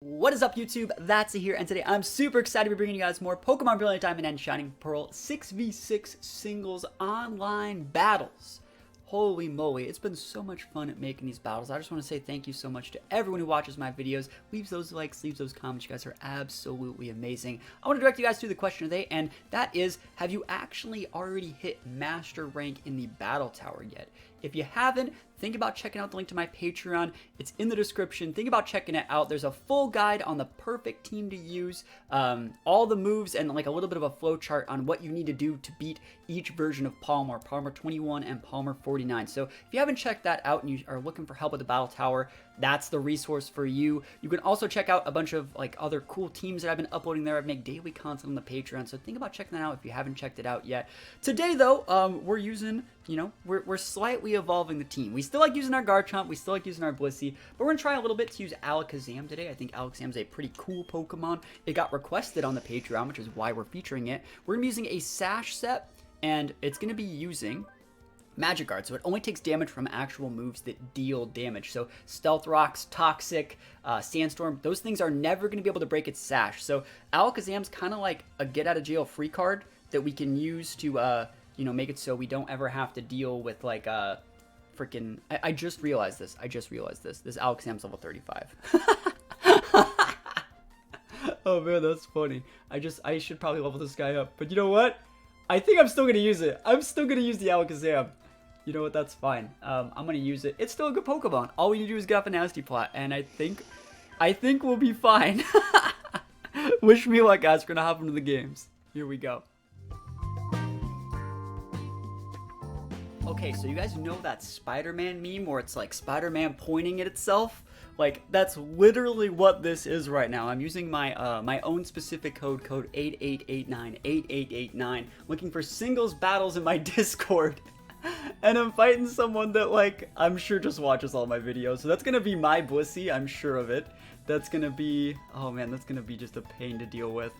What is up, YouTube? That's here, and today I'm super excited to be bringing you guys more Pokemon Brilliant Diamond and Shining Pearl 6v6 singles online battles. Holy moly, it's been so much fun at making these battles. I just want to say thank you so much to everyone who watches my videos, leaves those likes, leaves those comments. You guys are absolutely amazing. I want to direct you guys to the question of the day, and that is, have you actually already hit Master Rank in the Battle Tower yet? If you haven't, think about checking out the link to my Patreon. It's in the description. Think about checking it out. There's a full guide on the perfect team to use, all the moves, and like a little bit of a flow chart on what you need to do to beat each version of Palmer 21 and Palmer 49. So if you haven't checked that out and you are looking for help with the Battle Tower, that's the resource for you. You can also check out a bunch of like other cool teams that I've been uploading there. I make daily content on the Patreon, so think about checking that out if you haven't checked it out yet. Today though, we're using, we're slightly evolving the team. We still like using our Garchomp, we still like using our Blissey, but we're gonna try a little bit to use Alakazam today. I think Alakazam's a pretty cool Pokemon. It got requested on the Patreon, which is why we're featuring it. We're gonna be using a Sash set, and it's gonna be using Magic Guard, so it only takes damage from actual moves that deal damage. So Stealth Rocks, Toxic, Sandstorm, those things are never going to be able to break its Sash. So Alakazam's kind of like a get-out-of-jail-free card that we can use to, make it so we don't ever have to deal with, like, freaking... I just realized this. This Alakazam's level 35. Oh, man, that's funny. I should probably level this guy up. But you know what? I think I'm still going to use it. I'm still going to use the Alakazam. You know what? That's fine. I'm going to use it. It's still a good Pokemon. All we need to do is get off a Nasty Plot, and I think we'll be fine. Wish me luck, guys. We're going to hop into the games. Here we go. Okay, so you guys know that Spider-Man meme where it's like Spider-Man pointing at itself? Like, that's literally what this is right now. I'm using my my own specific code 88898889, looking for singles battles in my Discord. And I'm fighting someone that, like, I'm sure just watches all my videos. So that's gonna be my Blissey, I'm sure of it. That's gonna be, oh man, that's gonna be just a pain to deal with.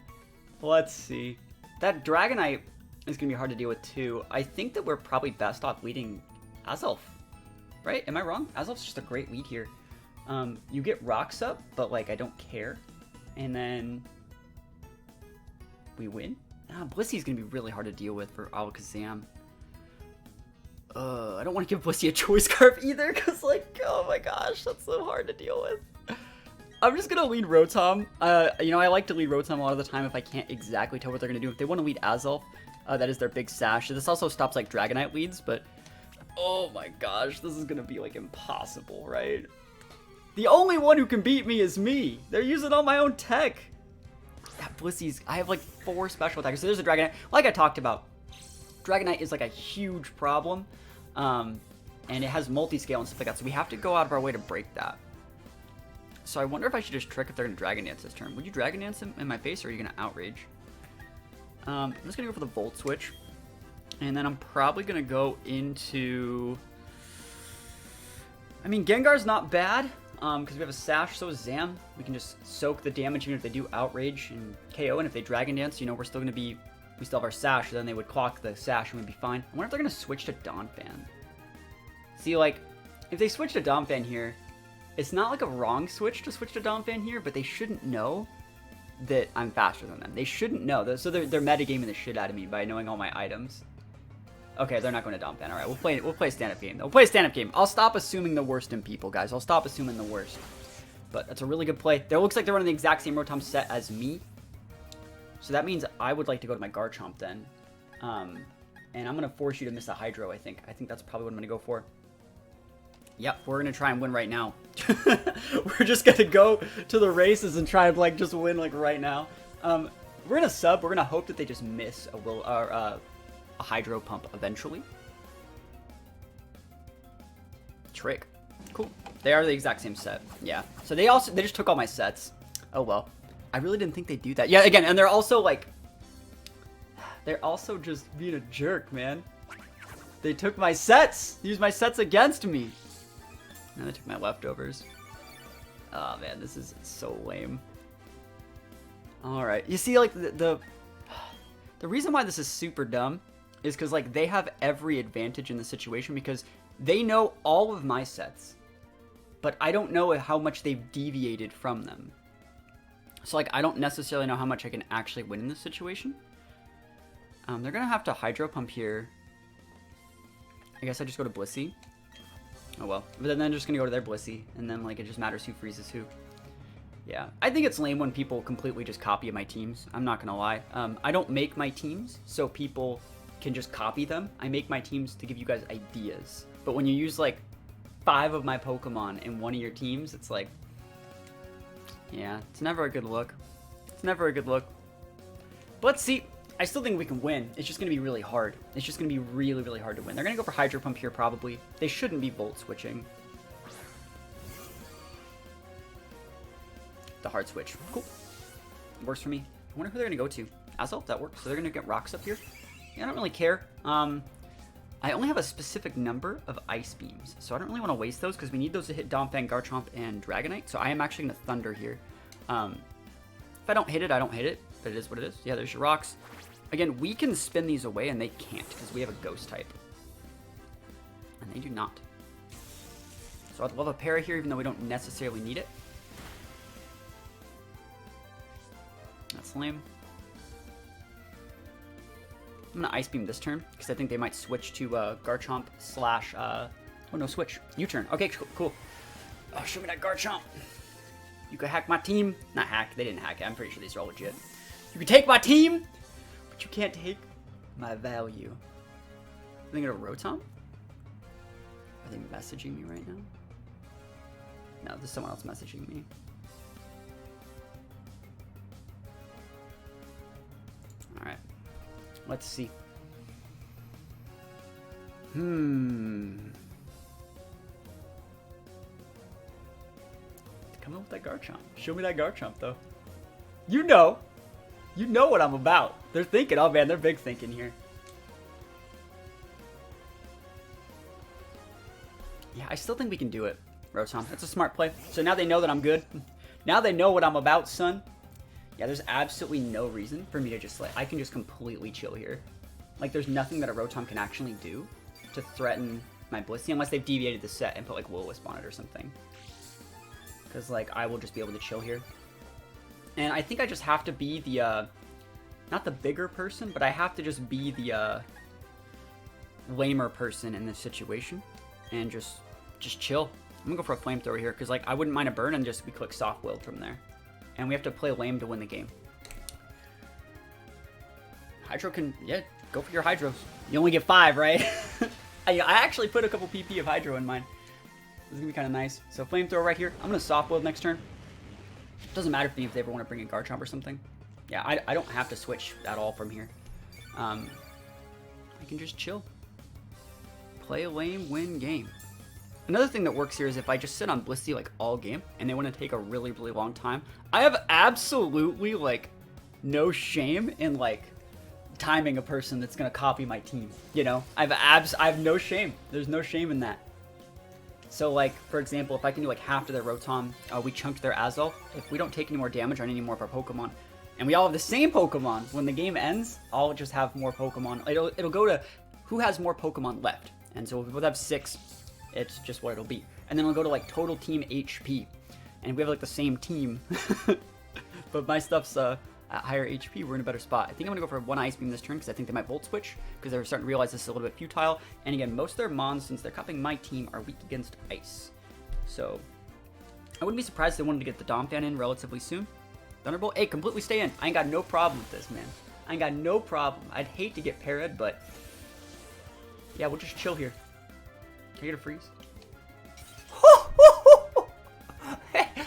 Let's see. That Dragonite is gonna be hard to deal with too. I think that we're probably best off leading Azelf, right? Am I wrong? Azelf's just a great lead here. You get rocks up, but like I don't care. And then we win. Blissey's gonna be really hard to deal with for Alakazam. I don't want to give Blissey a choice scarf either, cause like, oh my gosh, that's so hard to deal with. I'm just gonna lead Rotom. I like to lead Rotom a lot of the time if I can't exactly tell what they're gonna do. If they want to lead Azelf, that is their big Sash. This also stops like Dragonite leads, but oh my gosh, this is gonna be like impossible, right? The only one who can beat me is me. They're using all my own tech. That Blissey's... I have like 4 special attackers. So there's a Dragonite. Like I talked about, Dragonite is like a huge problem. And it has multi-scale and stuff like that. So we have to go out of our way to break that. So I wonder if I should just trick if they're going to Dragon Dance this turn. Would you Dragon Dance him in my face, or are you going to Outrage? I'm just going to go for the Volt Switch. And then I'm probably going to go into... I mean, Gengar's not bad. Because we have a Sash, so is Zam. We can just soak the damage even if they do Outrage and KO, and if they Dragon Dance, we're still going to be... We still have our Sash, so then they would clock the Sash and we'd be fine. I wonder if they're going to switch to Donphan. See, like, if they switch to Donphan here, it's not like a wrong switch to Donphan here, but they shouldn't know that I'm faster than them. They shouldn't know. So they're metagaming the shit out of me by knowing all my items. Okay, they're not going to Donphan. All right, we'll play a stand-up game. We'll play a stand-up game. I'll stop assuming the worst in people, guys. I'll stop assuming the worst. But that's a really good play. It looks like they're running the exact same Rotom set as me. So that means I would like to go to my Garchomp then. And I'm going to force you to miss a Hydro, I think. I think that's probably what I'm going to go for. Yep, we're going to try and win right now. We're just going to go to the races and try and, like, just win, like, right now. We're going to sub. We're going to hope that they just miss a Hydro Pump eventually. Trick. Cool. They are the exact same set. Yeah. So they just took all my sets. Oh well. I really didn't think they'd do that. Yeah, again, and they're also like... They're also just being a jerk, man. They took my sets! Used my sets against me! Now they took my leftovers. Oh man, this is so lame. Alright. You see, like, the reason why this is super dumb is because, like, they have every advantage in the situation because they know all of my sets, but I don't know how much they've deviated from them. So, like, I don't necessarily know how much I can actually win in this situation. They're going to have to Hydro Pump here. I guess I just go to Blissey. Oh, well. But then they're just going to go to their Blissey. And then, like, it just matters who freezes who. Yeah. I think it's lame when people completely just copy my teams. I'm not going to lie. I don't make my teams so people can just copy them. I make my teams to give you guys ideas. But when you use, like, 5 of my Pokemon in one of your teams, it's like... Yeah, it's never a good look. It's never a good look. But let's see. I still think we can win. It's just going to be really hard. It's just going to be really, really hard to win. They're going to go for Hydro Pump here, probably. They shouldn't be Volt Switching. The hard switch. Cool. Works for me. I wonder who they're going to go to. Azel, that works. So they're going to get rocks up here. Yeah, I don't really care. I only have a specific number of Ice Beams, so I don't really want to waste those because we need those to hit Donphan, Garchomp, and Dragonite. So I am actually going to Thunder here. If I don't hit it, I don't hit it, but it is what it is. Yeah, there's your rocks. Again, we can spin these away, and they can't because we have a Ghost type. And they do not. So I'd love a Para here, even though we don't necessarily need it. That's lame. I'm going to Ice Beam this turn, because I think they might switch to Garchomp slash... oh, no, switch. U-turn. Okay, cool. Oh, show me that Garchomp. You could hack my team. Not hack. They didn't hack it. I'm pretty sure these are all legit. You can take my team, but you can't take my value. Are they going to Rotom? Are they messaging me right now? No, there's someone else messaging me. Alright. Let's see. Come on with that Garchomp. Show me that Garchomp, though. You know. You know what I'm about. They're thinking. Oh, man, they're big thinking here. Yeah, I still think we can do it, Rotom. That's a smart play. So now they know that I'm good. Now they know what I'm about, son. Yeah, there's absolutely no reason for me to just, like, I can just completely chill here. Like, there's nothing that a Rotom can actually do to threaten my Blissey, unless they've deviated the set and put, like, Will-O-Wisp on it or something. Because, like, I will just be able to chill here. And I think I just have to be the, not the bigger person, but I have to just be the, lamer person in this situation. And just chill. I'm gonna go for a Flamethrower here, because, like, I wouldn't mind a burn and just we click Soft Willed from there. And we have to play lame to win the game. Hydro can, yeah, go for your Hydros. You only get 5, right? I actually put a couple PP of Hydro in mine. This is going to be kind of nice. So Flamethrower right here. I'm going to Soft Willed next turn. Doesn't matter for me if they ever want to bring in Garchomp or something. Yeah, I don't have to switch at all from here. I can just chill. Play lame, win game. Another thing that works here is if I just sit on Blissey like all game and they want to take a really, really long time, I have absolutely like no shame in like timing a person that's going to copy my team. You know, I have no shame. There's no shame in that. So like, for example, if I can do like half to their Rotom, we chunked their Azel. If we don't take any more damage on any more of our Pokemon, and we all have the same Pokemon, when the game ends, I'll just have more Pokemon. It'll go to who has more Pokemon left. And so if we both have 6, it's just what it'll be. And then it'll go to like total team HP. And if we have like the same team, but my stuff's at higher HP, we're in a better spot. I think I'm gonna go for 1 Ice Beam this turn because I think they might Volt Switch because they're starting to realize this is a little bit futile. And again, most of their Mons, since they're copying my team, are weak against Ice. So I wouldn't be surprised if they wanted to get the Donphan in relatively soon. Thunderbolt, hey, completely stay in. I ain't got no problem with this, man. I ain't got no problem. I'd hate to get parried, but yeah, we'll just chill here. Can I get a freeze?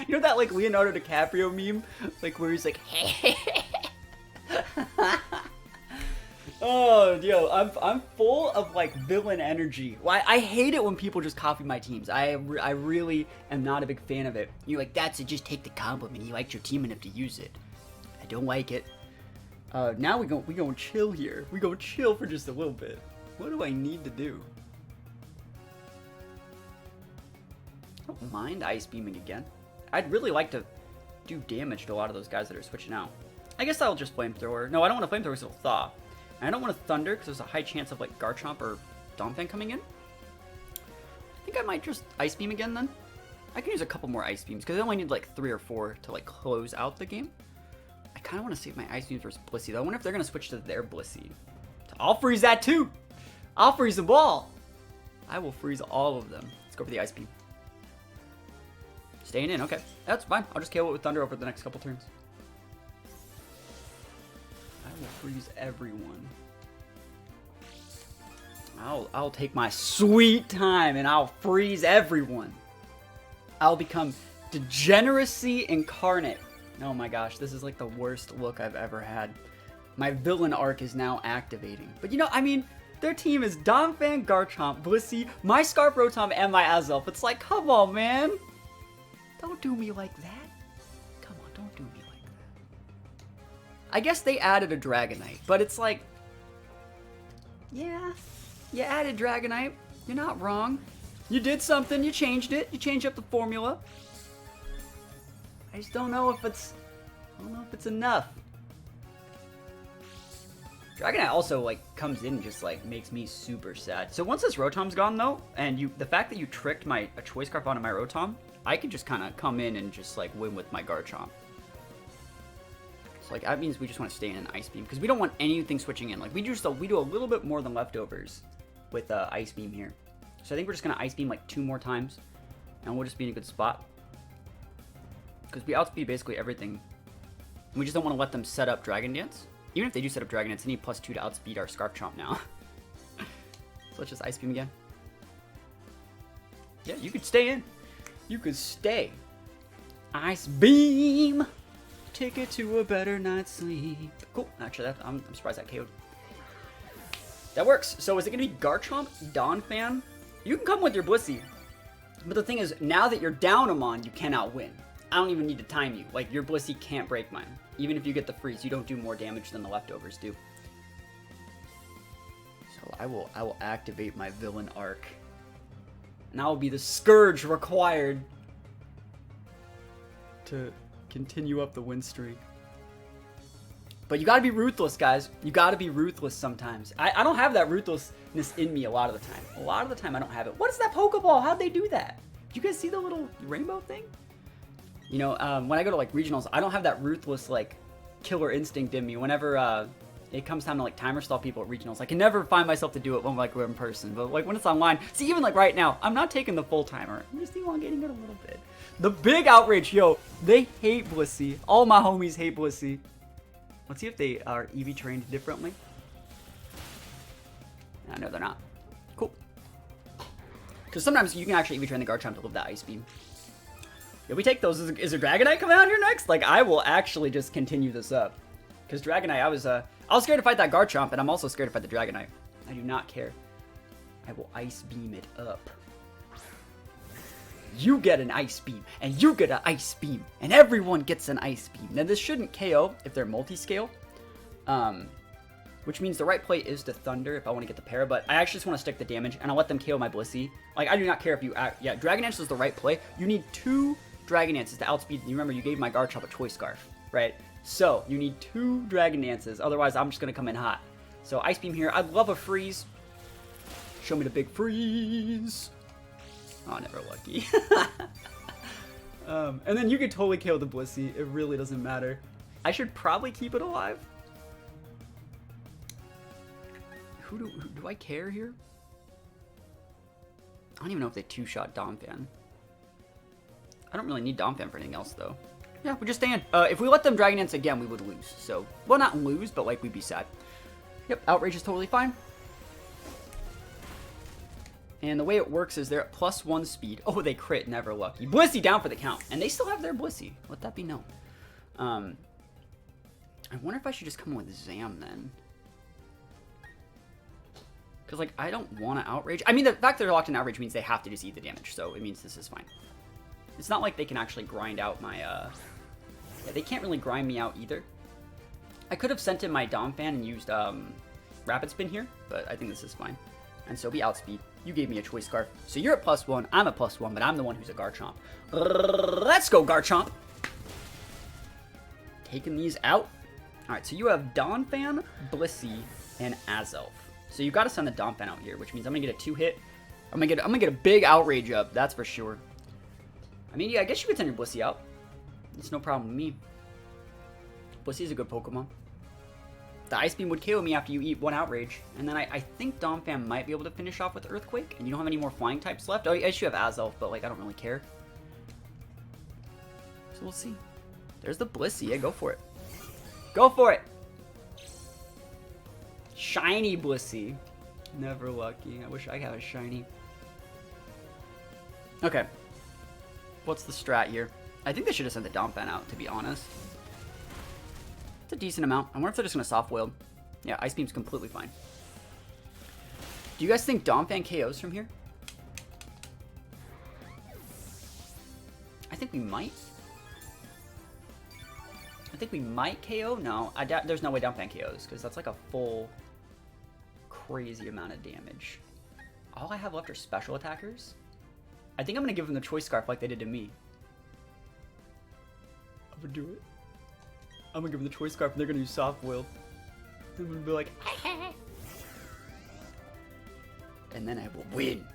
You know that like Leonardo DiCaprio meme? Like where he's like, oh, yo, I'm full of like villain energy. Well, I hate it when people just copy my teams. I really am not a big fan of it. You're like, that's it, just take the compliment. You liked your team enough to use it. I don't like it. Now we gonna chill here. We gonna chill for just a little bit. What do I need to do? I don't mind Ice Beaming again. I'd really like to do damage to a lot of those guys that are switching out. I guess I'll just Flamethrower. No, I don't want to Flamethrower because it'll thaw. And I don't want to Thunder because there's a high chance of like Garchomp or Donphan coming in. I think I might just Ice Beam again then. I can use a couple more Ice Beams because I only need like 3 or 4 to like close out the game. kind of want to save my Ice Beam versus Blissey, though. I wonder if they're going to switch to their Blissey. I'll freeze that, too. I'll freeze them all. I will freeze all of them. Let's go for the Ice Beam. Staying in, okay. That's fine. I'll just KO it with Thunder over the next couple turns. I will freeze everyone. I'll take my sweet time and I'll freeze everyone. I'll become degeneracy incarnate. Oh my gosh, this is like the worst look I've ever had. My villain arc is now activating. But you know, I mean, their team is Donphan, Garchomp, Blissey, my Scarf Rotom, and my Azelf. It's like, come on, man. Don't do me like that. Come on, don't do me like that. I guess they added a Dragonite, but it's like, yeah, you added Dragonite. You're not wrong. You did something, you changed it. You changed up the formula. I just don't know if it's, enough. Dragonite also, like, comes in and just, like, makes me super sad. So once this Rotom's gone, though, and the fact that you tricked a Choice Scarf onto my Rotom, I can just kind of come in and just, like, win with my Garchomp. So, like, that means we just want to stay in an Ice Beam, because we don't want anything switching in. Like, we do a little bit more than leftovers with Ice Beam here. So I think we're just going to Ice Beam, like, 2 more times, and we'll just be in a good spot. Because we outspeed basically everything. We just don't want to let them set up Dragon Dance. Even if they do set up Dragon Dance, they need +2 to outspeed our Scarf Chomp now. So let's just Ice Beam again. Yeah, you could stay in. You could stay. Ice Beam. Take it to a better night's sleep. Cool. Actually, I'm surprised that KO'd. That works. So is it going to be Garchomp, Donphan? You can come with your Blissey. But the thing is, now that you're down them on, you cannot win. I don't even need to time you. Like, your Blissey can't break mine. Even if you get the freeze, you don't do more damage than the leftovers do. So I will activate my villain arc. And I will be the Scourge required to continue up the win streak. But you gotta be ruthless, guys. You gotta be ruthless sometimes. I don't have that ruthlessness in me a lot of the time. A lot of the time I don't have it. What is that Pokeball? How'd they do that? Did you guys see the little rainbow thing? You know, when I go to, like, regionals, I don't have that ruthless, like, killer instinct in me. Whenever it comes time to, like, timer stall people at regionals, I can never find myself to do it when, like, we're in person. But, like, when it's online, see, even, like, right now, I'm not taking the full timer. I'm just elongating it a little bit. The big outrage, yo, they hate Blissey. All my homies hate Blissey. Let's see if they are EV trained differently. No, they're not. Cool. Because sometimes you can actually EV train the Garchomp to live that Ice Beam. If we take those, is a Dragonite coming out here next? Like, I will actually just continue this up. Because Dragonite, I was scared to fight that Garchomp, and I'm also scared to fight the Dragonite. I do not care. I will Ice Beam it up. You get an Ice Beam, and you get an Ice Beam, and everyone gets an Ice Beam. Now, this shouldn't KO if they're multi-scale, which means the right play is to Thunder if I want to get the para, but I actually just want to stick the damage, and I'll let them KO my Blissey. Like, I do not care if you yeah, Dragon Dance is the right play. You need 2 Dragon Dances to outspeed. You remember, you gave my Garchomp a Choice Scarf, right? So, you need 2 Dragon Dances, otherwise I'm just going to come in hot. So, Ice Beam here. I'd love a freeze. Show me the big freeze. Oh, never lucky. And then you could totally KO the Blissey. It really doesn't matter. I should probably keep it alive. Who do I care here? I don't even know if they 2-shot Donphan. I don't really need Donphan for anything else, though. Yeah, we just stay in. If we let them Dragon Dance again, we would lose. So, well, not lose, but, like, we'd be sad. Yep, Outrage is totally fine. And the way it works is they're at +1 speed. Oh, they crit, never lucky. Blissey down for the count. And they still have their Blissey. Let that be known. I wonder if I should just come with Zam, then. Because, like, I don't want to Outrage. I mean, the fact that they're locked in Outrage means they have to just eat the damage. So, it means this is fine. It's not like they can actually grind out my, yeah, they can't really grind me out either. I could have sent in my Donphan and used, Rapid Spin here, but I think this is fine. And so we outspeed. You gave me a Choice Scarf. So you're at +1, I'm at +1, but I'm the one who's a Garchomp. Let's go, Garchomp! Taking these out. Alright, so you have Donphan, Blissey, and Azelf. So you got to send the Donphan out here, which means I'm going to get a 2-hit. I'm gonna get a big Outrage up, that's for sure. I mean, yeah, I guess you could send your Blissey out. It's no problem with me. Blissy's a good Pokemon. The Ice Beam would KO me after you eat 1 Outrage. And then I think Donphan might be able to finish off with Earthquake. And you don't have any more flying types left. Oh, yes, you have Azelf, but like I don't really care. So we'll see. There's the Blissey. Yeah, go for it. Go for it! Shiny Blissey. Never lucky. I wish I had a shiny. Okay. What's the strat here? I think they should have sent the Donphan out, to be honest. It's a decent amount. I wonder if they're just going to soft wield. Yeah, Ice Beam's completely fine. Do you guys think Donphan KOs from here? I think we might. I think we might KO. No, there's no way Donphan KOs, because that's like a full crazy amount of damage. All I have left are special attackers. I think I'm going to give them the Choice Scarf like they did to me. I'm going to do it. I'm going to give them the Choice Scarf and they're going to use Soft Will. I'm going to be like, and then I will win.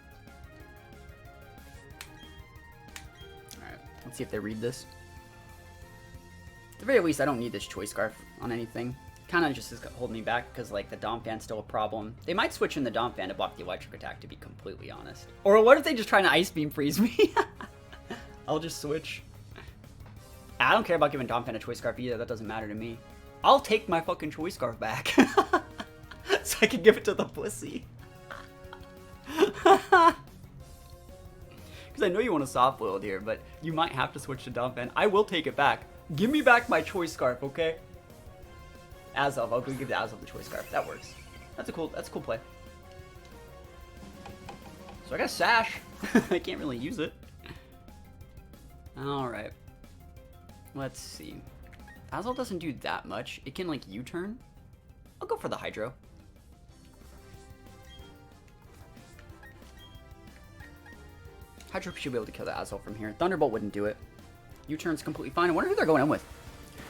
Alright, let's see if they read this. At the very least, I don't need this Choice Scarf on anything. Kind of just is holding me back because like the Donphan's still a problem. They might switch in the Donphan to block the electric attack, to be completely honest. Or what if they just try to Ice Beam freeze me? I'll just switch. I don't care about giving Donphan a Choice Scarf either. That doesn't matter to me. I'll take my fucking Choice Scarf back. So I can give it to the Blissey. Because I know you want a soft build here, but you might have to switch to Donphan. I will take it back. Give me back my Choice Scarf, okay? Azelf, I'll go give the Azelf the Choice Scarf. That works. That's a cool play. So I got a Sash. I can't really use it. Alright. Let's see. Azelf doesn't do that much. It can like U-turn. I'll go for the Hydro. Hydro should be able to kill the Azelf from here. Thunderbolt wouldn't do it. U-turn's completely fine. I wonder who they're going in with.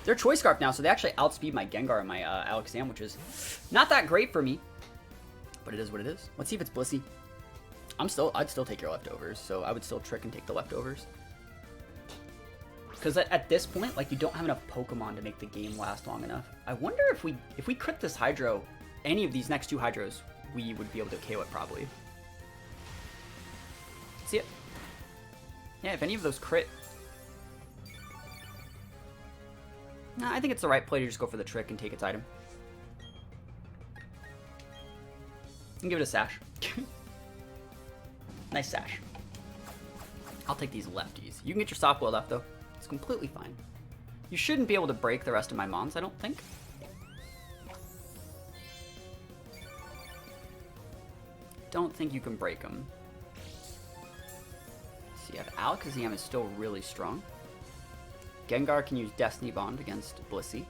They're Choice Scarf now, so they actually outspeed my Gengar and my Alakazam, which is not that great for me. But it is what it is. Let's see if it's Blissey. I'd still take your leftovers, so I would still trick and take the leftovers. Because at this point, like, you don't have enough Pokemon to make the game last long enough. I wonder if we crit this Hydro, any of these next 2 Hydros, we would be able to KO it probably. See it? Yeah, if any of those crit. Nah, I think it's the right play to just go for the trick and take its item. And give it a Sash. Nice Sash. I'll take these lefties. You can get your soft wheel left though. It's completely fine. You shouldn't be able to break the rest of my Mons, I don't think. Don't think you can break them. So you have Alakazam is still really strong. Gengar can use Destiny Bond against Blissey.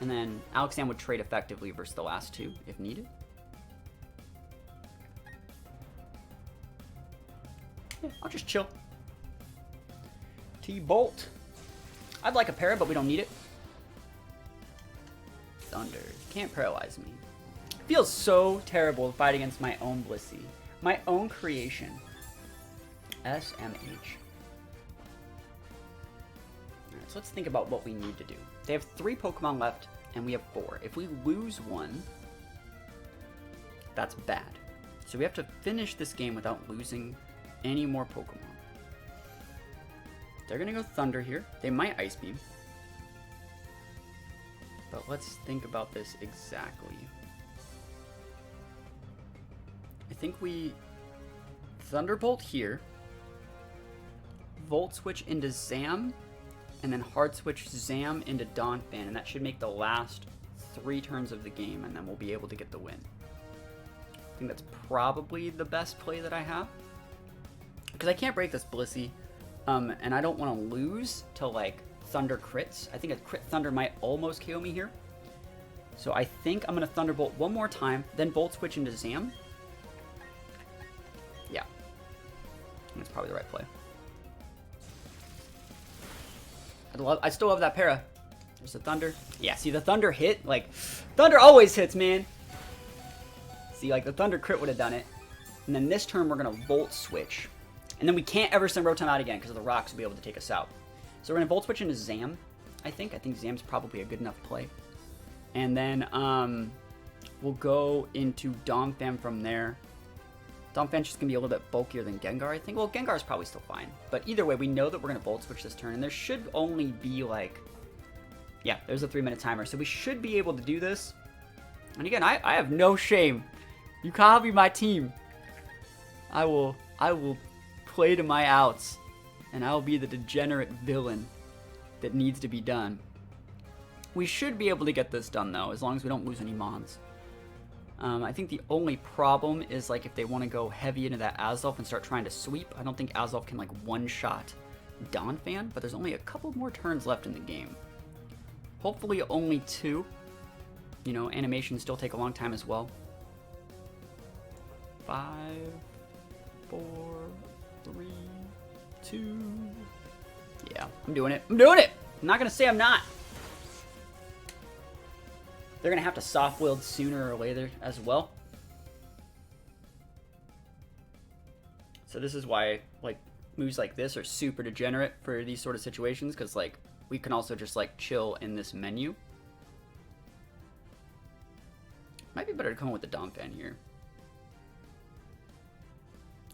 And then Alakazam would trade effectively versus the last 2 if needed. Yeah, I'll just chill. T-Bolt. I'd like a para, but we don't need it. Thunder. Can't paralyze me. Feels so terrible to fight against my own Blissey. My own creation. SMH. Alright, so let's think about what we need to do. They have 3 Pokemon left, and we have 4. If we lose one, that's bad. So we have to finish this game without losing any more Pokemon. They're gonna go Thunder here. They might Ice Beam. But let's think about this exactly. I think we Thunderbolt here. Volt Switch into Zam. And then Hard Switch Zam into Donphan. And that should make the last 3 turns of the game. And then we'll be able to get the win. I think that's probably the best play that I have. Because I can't break this Blissey. And I don't want to lose to like Thunder crits. I think a crit Thunder might almost KO me here. So I think I'm going to Thunderbolt one more time, then Volt Switch into Zam. Yeah. That's probably the right play. I still love that para. There's the Thunder. Yeah, see the Thunder hit? Like, Thunder always hits, man. See, like the Thunder crit would have done it. And then this turn we're going to Volt Switch. And then we can't ever send Rotom out again because the rocks will be able to take us out. So we're going to Volt Switch into Zam. I think Zam's probably a good enough play. And then we'll go into Domfan from there. Domfan's just going to be a little bit bulkier than Gengar, I think. Well, Gengar's probably still fine. But either way, we know that we're going to Volt Switch this turn. And there should only be like... Yeah, there's a 3-minute timer. So we should be able to do this. And again, I have no shame. You copy my team. I will play to my outs. And I will be the degenerate villain that needs to be done. We should be able to get this done, though, as long as we don't lose any Mons. I think the only problem is, like, if they want to go heavy into that Azelf and start trying to sweep. I don't think Azelf can, like, one-shot Donphan, but there's only a couple more turns left in the game. Hopefully only 2. You know, animations still take a long time as well. 5, 4, 3, 2. Yeah, I'm doing it. I'm doing it! I'm not going to say I'm not. They're going to have to soft-willed sooner or later as well. So this is why, like, moves like this are super degenerate for these sort of situations, because, like, we can also just, like, chill in this menu. Might be better to come in with the Donphan here.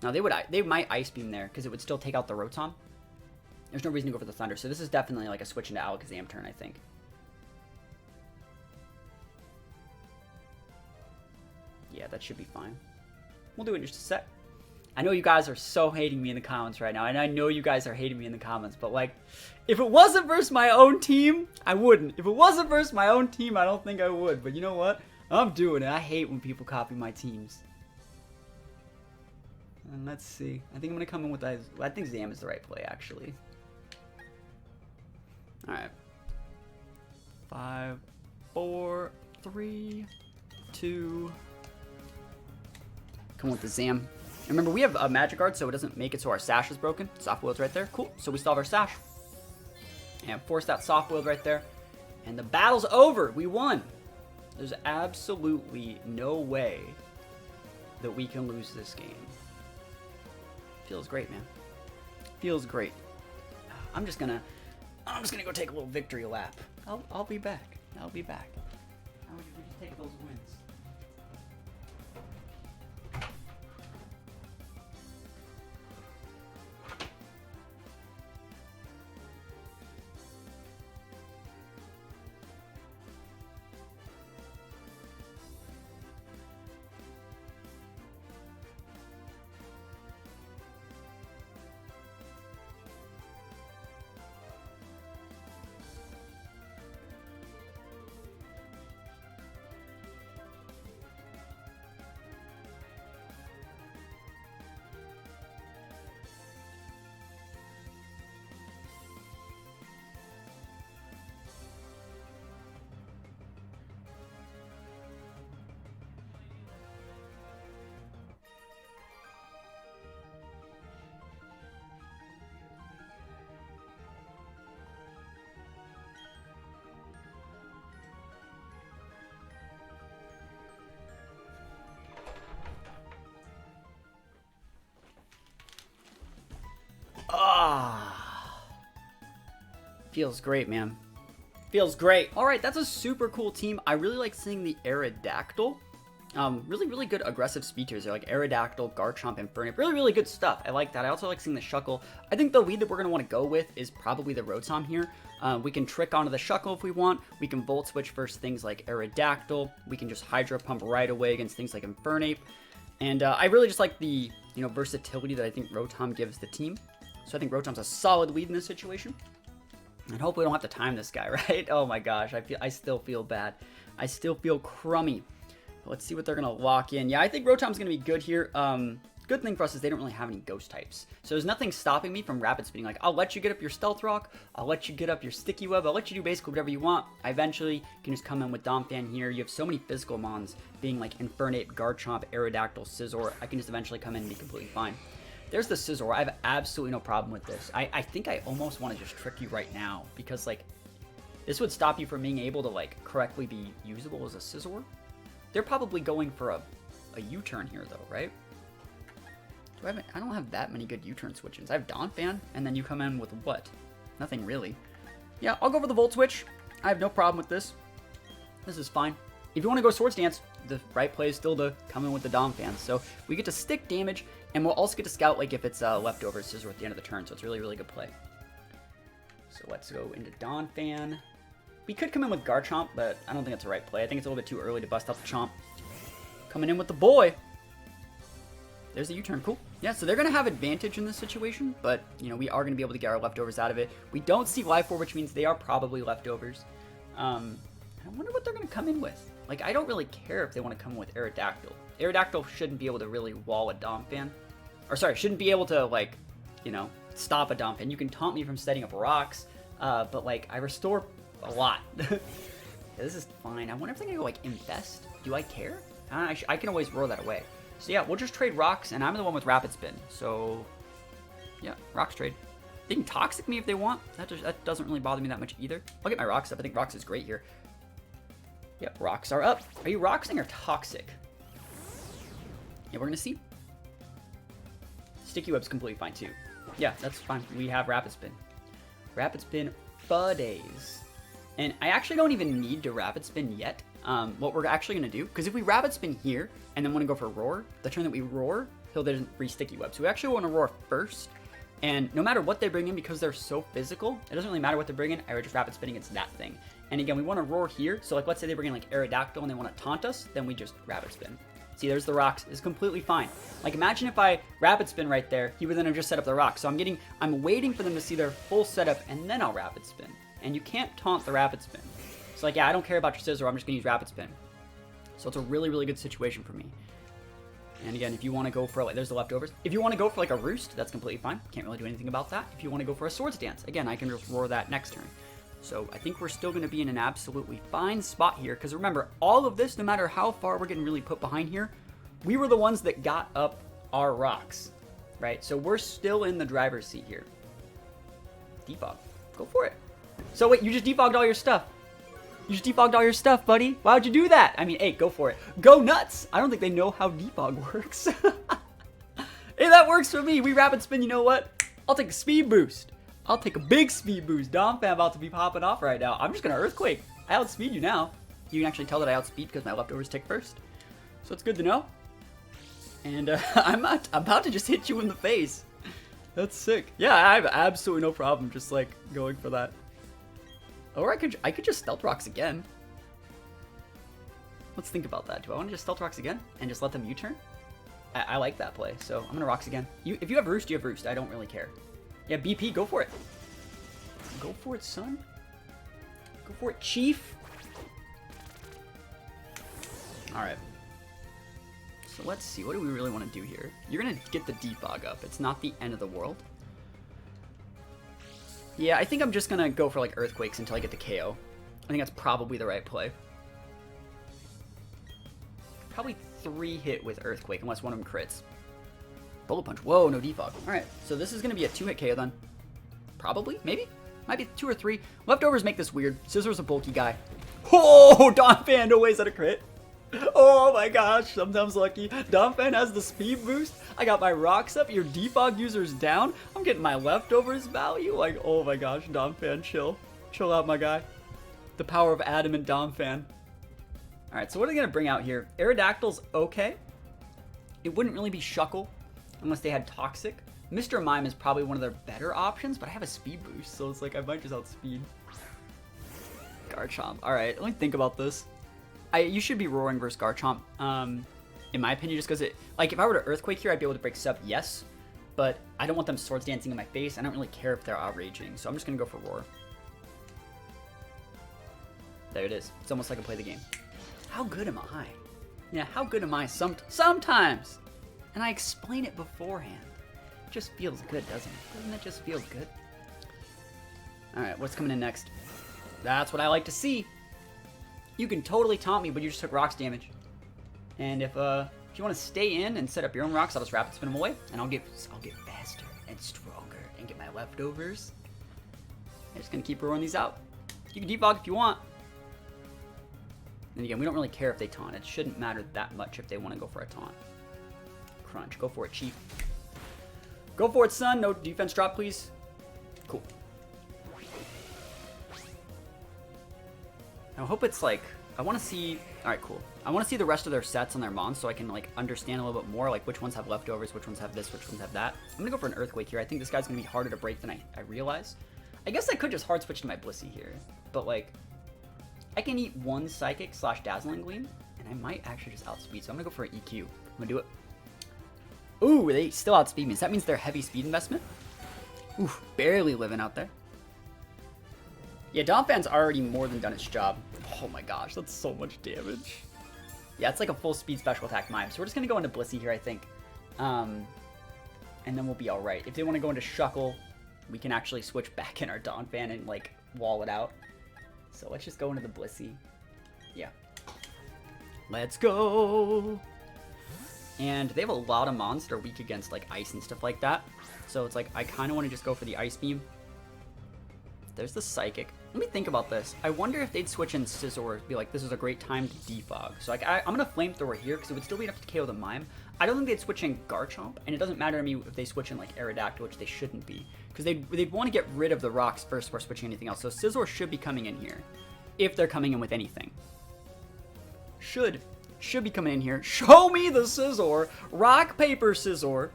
Now, they might Ice Beam there, because it would still take out the Rotom. There's no reason to go for the Thunder, so this is definitely, like, a switch into Alakazam turn, I think. Yeah, that should be fine. We'll do it in just a sec. I know you guys are so hating me in the comments right now, and I know you guys are hating me in the comments, but, like, if it wasn't versus my own team, I wouldn't. If it wasn't versus my own team, I don't think I would. But you know what? I'm doing it. I hate when people copy my teams. And let's see. I think I'm going to come in with that. I think Zam is the right play, actually. Alright. 5, 4, 3, 2... Come with the Zam. And remember, we have a Magikarp, so it doesn't make it so our Sash is broken. Soft Will's right there. Cool. So we still have our Sash. And force that Soft Will right there. And the battle's over. We won. There's absolutely no way that we can lose this game. Feels great, man. Feels great. I'm just gonna go take a little victory lap. I'll be back. I'll be back. We just take those wins. Feels great, man. Feels great. All right, that's a super cool team. I really like seeing the Aerodactyl. Really good aggressive speed tiers. They're like Aerodactyl, Garchomp, and Fernie. Really good stuff. I like that. I also like seeing the Shuckle. I think the lead that we're going to want to go with is probably the Rotom here. We can trick onto the Shuckle if we want. We can Volt Switch versus things like Aerodactyl. We can just Hydro Pump right away against things like Infernape. And I really just like the versatility that I think Rotom gives the team. So I think Rotom's a solid lead in this situation. And hopefully we don't have to time this guy, right? Oh my gosh, I still feel bad. I still feel crummy. Let's see what they're going to lock in. Yeah, I think Rotom's going to be good here. Good thing for us is they don't really have any ghost types. So there's nothing stopping me from rapid speeding. Like, I'll let you get up your Stealth Rock. I'll let you get up your Sticky Web. I'll let you do basically whatever you want. I eventually can just come in with Donphan here. You have so many physical mons being like Infernape, Garchomp, Aerodactyl, Scizor. I can just eventually come in and be completely fine. There's the Scizor. I have absolutely no problem with this. I think I almost want to just trick you right now because, like, this would stop you from being able to, like, correctly be usable as a Scizor. They're probably going for a U-turn here, though, right? I don't have that many good U-turn switches. I have Donphan, and then you come in with what? Nothing really. Yeah, I'll go for the Volt Switch. I have no problem with this. This is fine. If you want to go Swords Dance, the right play is still to come in with the Dom Fan. So we get to stick damage, and we'll also get to Scout like if it's leftover Scissor at the end of the turn. So it's really, really good play. So let's go into Don Fan. We could come in with Garchomp, but I don't think that's the right play. I think it's a little bit too early to bust out the Chomp. Coming in with the boy. There's the U-turn. Cool. Yeah, so they're going to have advantage in this situation, but, you know, we are going to be able to get our leftovers out of it. We don't see Life Orb, which means they are probably leftovers. I wonder what they're going to come in with. Like, I don't really care if they want to come in with Aerodactyl. Aerodactyl shouldn't be able to really wall a Donphan. Or, sorry, shouldn't be able to, like, you know, stop a Donphan. You can taunt me from setting up rocks, but, like, I restore a lot. Yeah, this is fine. I wonder if they're going to go, like, Infest. Do I care? I can always roar that away. So yeah, we'll just trade rocks, and I'm the one with Rapid Spin. So yeah, rocks trade. They can Toxic me if they want. That doesn't really bother me that much either. I'll get my rocks up. I think rocks is great here. Yep, rocks are up. Are you roxing or toxic? Yeah, we're gonna see. Sticky Web's completely fine too. Yeah, that's fine. We have Rapid Spin. Rapid Spin for days. And I actually don't even need to Rapid Spin yet. What we're actually going to do, because if we Rapid Spin here and then want to go for Roar, the turn that we Roar, he'll then re-Sticky Web. So we actually want to Roar first, and no matter what they bring in, because they're so physical, it doesn't really matter what they bring in, I would just Rapid Spin against that thing. And again, we want to Roar here, so like let's say they bring in like Aerodactyl and they want to taunt us, then we just Rapid Spin. See, there's the rocks. It's completely fine. Like imagine if I Rapid Spin right there, he would then have just set up the rock. So I'm waiting for them to see their full setup, and then I'll Rapid Spin. And you can't taunt the Rapid Spin. So like, yeah, I don't care about your Scissor, I'm just gonna use Rapid Spin. So it's a really, really good situation for me. And again, if you want to go for, like, there's the leftovers. If you want to go for like a Roost, that's completely fine. Can't really do anything about that. If you want to go for a Swords Dance, again, I can just roar that next turn. So I think we're still gonna be in an absolutely fine spot here, because remember, all of this, no matter how far we're getting really put behind here, we were the ones that got up our rocks, right? So we're still in the driver's seat here. Defog, go for it. So wait, you just defogged all your stuff. You just defogged all your stuff, buddy. Why would you do that? I mean, hey, go for it. Go nuts. I don't think they know how defog works. Hey, that works for me. We Rapid Spin, you know what? I'll take a speed boost. I'll take a big speed boost. Donphan about to be popping off right now. I'm just going to Earthquake. I outspeed you now. You can actually tell that I outspeed because my leftovers take first. So it's good to know. And I'm about to just hit you in the face. That's sick. Yeah, I have absolutely no problem just like going for that. Or I could just Stealth Rocks again. Let's think about that. Do I want to just Stealth Rocks again and just let them U-turn? I like that play, so I'm gonna Rocks again. If you have Roost, you have Roost. I don't really care. Yeah, BP, go for it. Go for it, son. Go for it, Chief. All right. So let's see. What do we really want to do here? You're gonna get the defog up. It's not the end of the world. Yeah, I think I'm just gonna go for like Earthquakes until I get the KO. I think that's probably the right play. Probably 3-hit with Earthquake unless one of them crits. Bullet Punch. Whoa, no defog. Alright, so this is gonna be a 2-hit KO then. Probably? Maybe? Might be 2 or 3. Leftovers make this weird. Scissor's a bulky guy. Oh, Donphan, no way, is that a crit? Oh my gosh, sometimes lucky. Donphan has the speed boost. I got my rocks up. Your defog user's down. I'm getting my leftovers value. Like, oh my gosh, Donphan, chill. Chill out, my guy. The power of adamant Donphan. Alright, so what are they going to bring out here? Aerodactyl's okay. It wouldn't really be Shuckle unless they had Toxic. Mr. Mime is probably one of their better options, but I have a speed boost, so it's like I might just outspeed. Garchomp. Alright, let me think about this. You should be roaring versus Garchomp, in my opinion, just because it, like, if I were to Earthquake here, I'd be able to break sub, yes, but I don't want them Swords Dancing in my face. I don't really care if they're outraging, so I'm just gonna go for Roar. There it is. It's almost like I play the game. How good am I? Yeah, how good am I sometimes? And I explain it beforehand. It just feels good, doesn't it? Doesn't it just feel good? Alright, what's coming in next? That's what I like to see. You can totally taunt me, but you just took rocks damage. And if you want to stay in and set up your own rocks, I'll just Rapid Spin them away, and I'll get faster and stronger and get my leftovers. I'm just gonna keep roaring these out. You can defog if you want. And again, we don't really care if they taunt. It shouldn't matter that much if they want to go for a taunt. Crunch, go for it, Chief. Go for it, son. No defense drop, please. Cool. I hope it's like, I want to see, all right, cool. I want to see the rest of their sets on their mons so I can like understand a little bit more, like which ones have leftovers, which ones have this, which ones have that. I'm gonna go for an Earthquake here. I think this guy's gonna be harder to break than I realize. I guess I could just hard switch to my Blissey here, but like, I can eat one Psychic / Dazzling Gleam, and I might actually just outspeed, so I'm gonna go for an EQ. I'm gonna do it. Ooh, they still outspeed me, so that means they're heavy speed investment. Oof, barely living out there. Yeah, Donphan's already more than done its job. Oh my gosh, that's so much damage. Yeah, it's like a full speed special attack mime. So we're just going to go into Blissey here, I think. And then we'll be alright. If they want to go into Shuckle, we can actually switch back in our Donphan and like wall it out. So let's just go into the Blissey. Yeah. Let's go! And they have a lot of mons that are weak against like ice and stuff like that. So it's like, I kind of want to just go for the Ice Beam. There's the Psychic. Let me think about this. I wonder if they'd switch in Scizor, be like, this is a great time to defog. So like, I'm going to Flamethrower here because it would still be enough to KO the Mime. I don't think they'd switch in Garchomp, and it doesn't matter to me if they switch in like Aerodactyl, which they shouldn't be. Because they'd want to get rid of the rocks first before switching anything else. So Scizor should be coming in here. If they're coming in with anything. Should be coming in here. Show me the Scizor! Rock, paper, Scizor!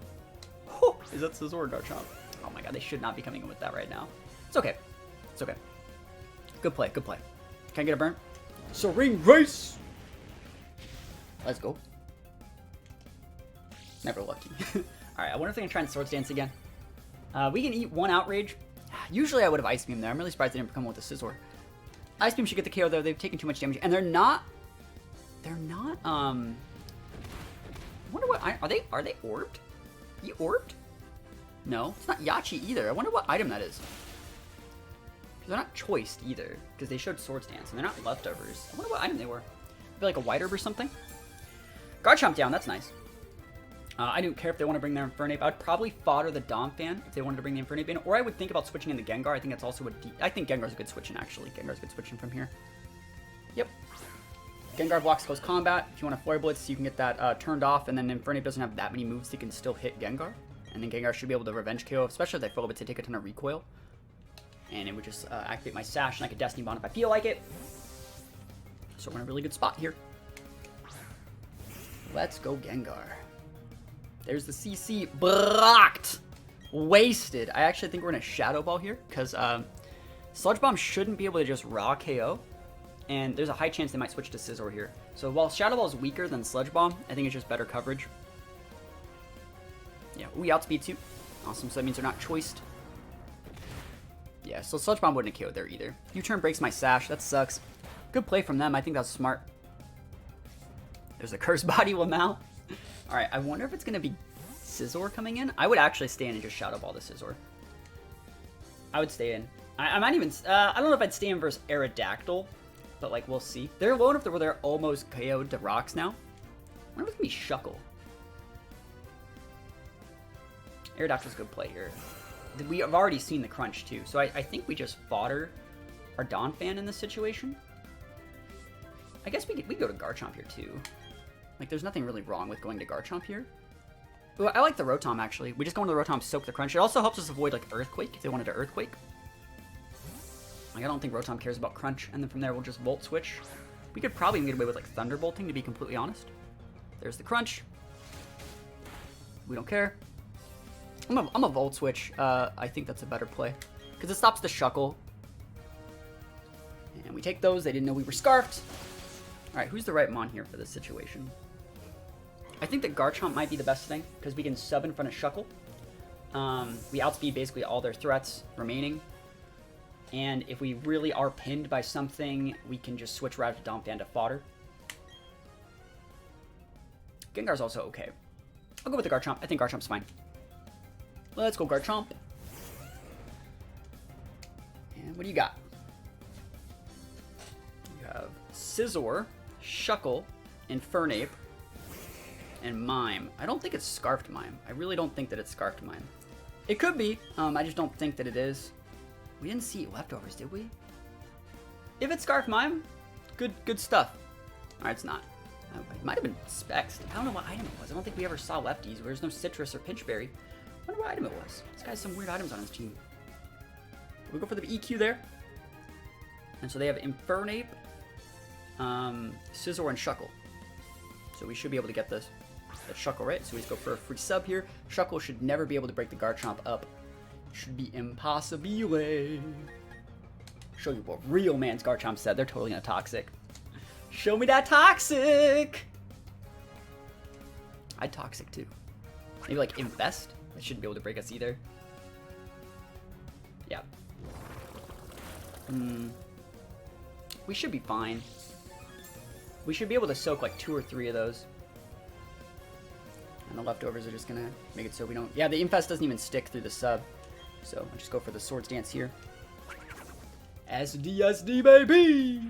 Oh, is that Scizor or Garchomp? Oh my god, they should not be coming in with that right now. It's okay. It's okay. Good play, good play. Can I get a burn? Serene Race! Let's go. Never lucky. Alright, I wonder if they can try and Swords Dance again. We can eat one Outrage. Usually I would have Ice Beam there. I'm really surprised they didn't come with the Scizor. Ice Beam should get the KO though. They've taken too much damage. And they're not, I wonder what, are they orbed? You orbed? No, it's not Yachi either. I wonder what item that is. They're not choiced either, because they showed Swords Dance, and they're not leftovers. I wonder what item they were. Maybe like a White Herb or something? Garchomp down, that's nice. I don't care if they want to bring their Infernape. I would probably fodder the Donphan if they wanted to bring the Infernape in, or I would think about switching in the Gengar. I think that's also I think Gengar's a good switch in, actually. Gengar's a good switch in from here. Yep. Gengar blocks close combat. If you want to Flare Blitz, you can get that turned off, and then Infernape doesn't have that many moves, so you can still hit Gengar. And then Gengar should be able to Revenge KO, especially if they Flare Blitz, they take a ton of recoil. And it would just activate my Sash, and I could Destiny Bond if I feel like it. So we're in a really good spot here. Let's go Gengar. There's the CC. Blocked! Wasted. I actually think we're in a Shadow Ball here, because Sludge Bomb shouldn't be able to just raw KO. And there's a high chance they might switch to Scizor here. So while Shadow Ball is weaker than Sludge Bomb, I think it's just better coverage. Yeah, we outspeed too. Awesome, so that means they're not choiced. Yeah, so Sludge Bomb wouldn't have KO'd there either. U-turn breaks my Sash, that sucks. Good play from them, I think that's smart. There's a Curse Body Lamau. Alright, I wonder if it's going to be Scizor coming in. I would actually stay in and just Shadow Ball the Scizor. I would stay in. I might even, I don't know if I'd stay in versus Aerodactyl, but like, we'll see. They're low enough where they're almost KO'd to rocks now. I wonder if it's going to be Shuckle. Aerodactyl's a good play here. We have already seen the crunch too, so I think we just fodder our Donphan in this situation. I guess we go to Garchomp here too. Like, there's nothing really wrong with going to Garchomp here. Ooh, I like the Rotom actually. We just go into the Rotom, soak the crunch. It also helps us avoid like Earthquake if they wanted to Earthquake. Like, I don't think Rotom cares about crunch, and then from there we'll just Volt Switch. We could probably get away with like Thunderbolting, to be completely honest. There's the crunch. We don't care. I'm a Volt Switch. I think that's a better play. Because it stops the Shuckle. And we take those. They didn't know we were Scarfed. Alright, who's the right Mon here for this situation? I think that Garchomp might be the best thing, because we can sub in front of Shuckle. We outspeed basically all their threats remaining. And if we really are pinned by something, we can just switch right to Donphan to fodder. Gengar's also okay. I'll go with the Garchomp. I think Garchomp's fine. Let's go Garchomp. And what do you got? You have Scizor, Shuckle, Infernape, and Mime. I don't think it's Scarfed Mime. I really don't think that it's Scarfed Mime. It could be. I just don't think that it is. We didn't see leftovers, did we? If it's Scarfed Mime, good stuff. Alright, it's not. It might have been Specs. I don't know what item it was. I don't think we ever saw lefties. There's no Citrus or Pinchberry. I wonder what item it was. This guy has some weird items on his team. We go for the EQ there. And so they have Infernape, Scizor and Shuckle. So we should be able to get this. That's Shuckle, right? So we just go for a free sub here. Shuckle should never be able to break the Garchomp up. Should be impossible. Show you what real man's Garchomp said. They're totally gonna Toxic. Show me that Toxic! I'd Toxic too. Maybe like Infest? That shouldn't be able to break us either. Yeah. We should be fine. We should be able to soak like 2 or 3 of those. And the leftovers are just gonna make it so we don't... Yeah, the Infest doesn't even stick through the sub. So I'll just go for the Swords Dance here. SD, baby!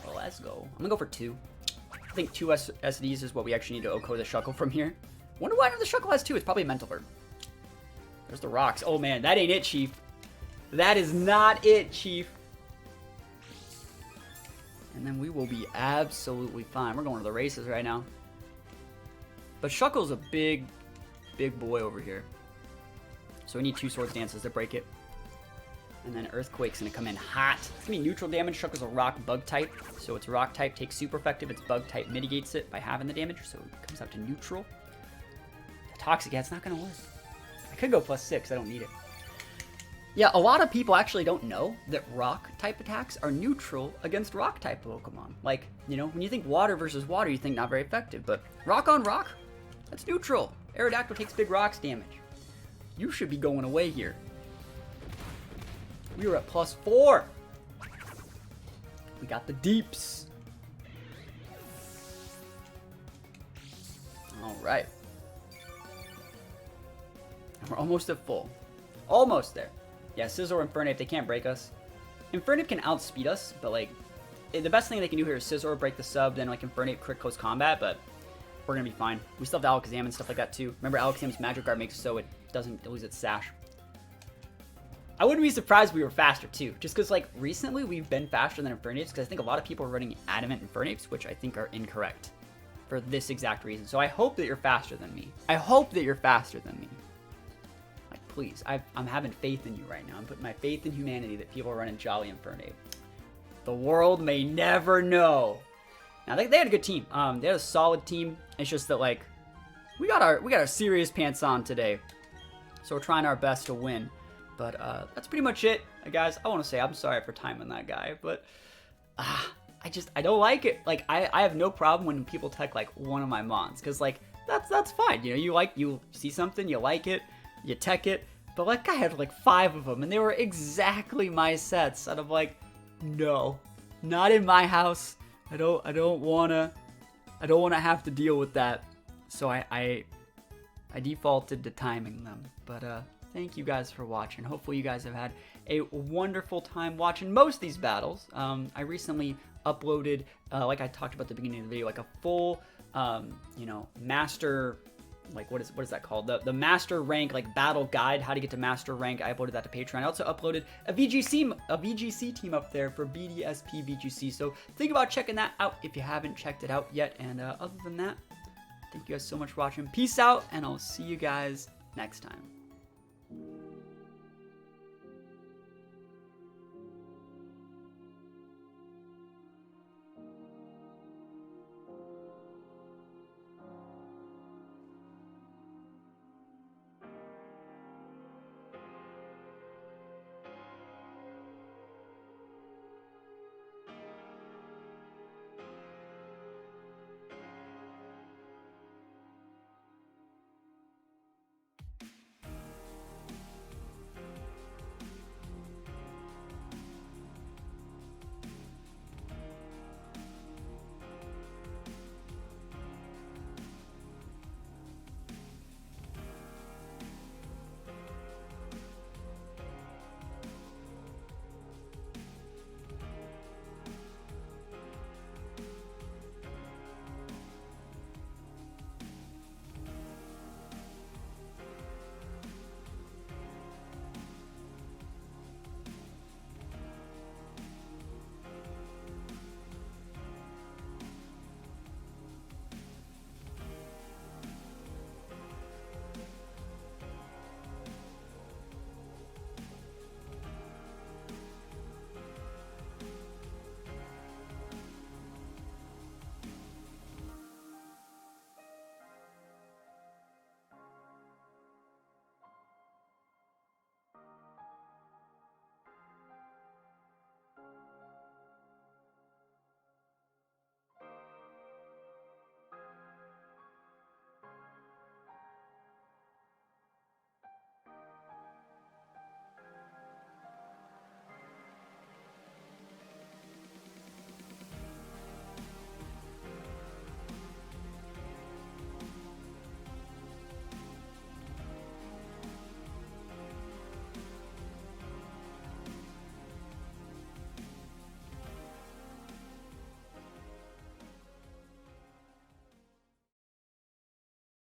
Well, let's go. I'm gonna go for 2. I think 2 SDs is what we actually need to OHKO the Shuckle from here. Wonder why the Shuckle has 2. It's probably a Mental Bird. There's the rocks. Oh man, that ain't it, Chief. That is not it, Chief. And then we will be absolutely fine. We're going to the races right now. But Shuckle's a big, big boy over here. So we need 2 Swords Dances to break it. And then Earthquake's going to come in hot. It's going to be neutral damage. Shuckle's a rock bug type. So it's rock type takes super effective. Its bug type mitigates it by having the damage. So it comes out to neutral. The Toxic, yeah, it's not going to work. I could go +6. I don't need it. Yeah, a lot of people actually don't know that rock type attacks are neutral against rock type Pokemon. Like, you know, when you think water versus water, you think not very effective. But rock on rock, that's neutral. Aerodactyl takes big rocks damage. You should be going away here. We were at +4. We got the deeps. All right. We're almost at full. Almost there. Yeah, Scizor and Infernape, they can't break us. Infernape can outspeed us, but like, the best thing they can do here is Scizor break the sub, then like Infernape crit close combat, but we're gonna be fine. We still have Alakazam and stuff like that too. Remember, Alakazam's Magic Guard makes it so it doesn't lose its Sash. I wouldn't be surprised if we were faster too, just because like recently we've been faster than Infernapes, because I think a lot of people are running Adamant Infernapes, which I think are incorrect for this exact reason. So I hope that you're faster than me. I hope that you're faster than me. Like, please, I'm having faith in you right now. I'm putting my faith in humanity that people are running Jolly Infernape. The world may never know. Now they had a good team. They had a solid team. It's just that like we got our serious pants on today, so we're trying our best to win. But that's pretty much it, guys. I want to say I'm sorry for timing that guy, but I don't like it. Like I have no problem when people tech like one of my mons, because like that's fine. You know, you see something, you like it, you tech it. But like I had like 5 of them, and they were exactly my sets. And I'm like, no, not in my house. I don't wanna have to deal with that. So I defaulted to timing them. But thank you guys for watching. Hopefully you guys have had a wonderful time watching most of these battles. I recently uploaded, like I talked about at the beginning of the video, like a full, you know, master, like what is that called? The master rank, like battle guide, how to get to master rank. I uploaded that to Patreon. I also uploaded a VGC team up there for BDSP VGC. So think about checking that out if you haven't checked it out yet. And other than that, thank you guys so much for watching. Peace out, and I'll see you guys next time.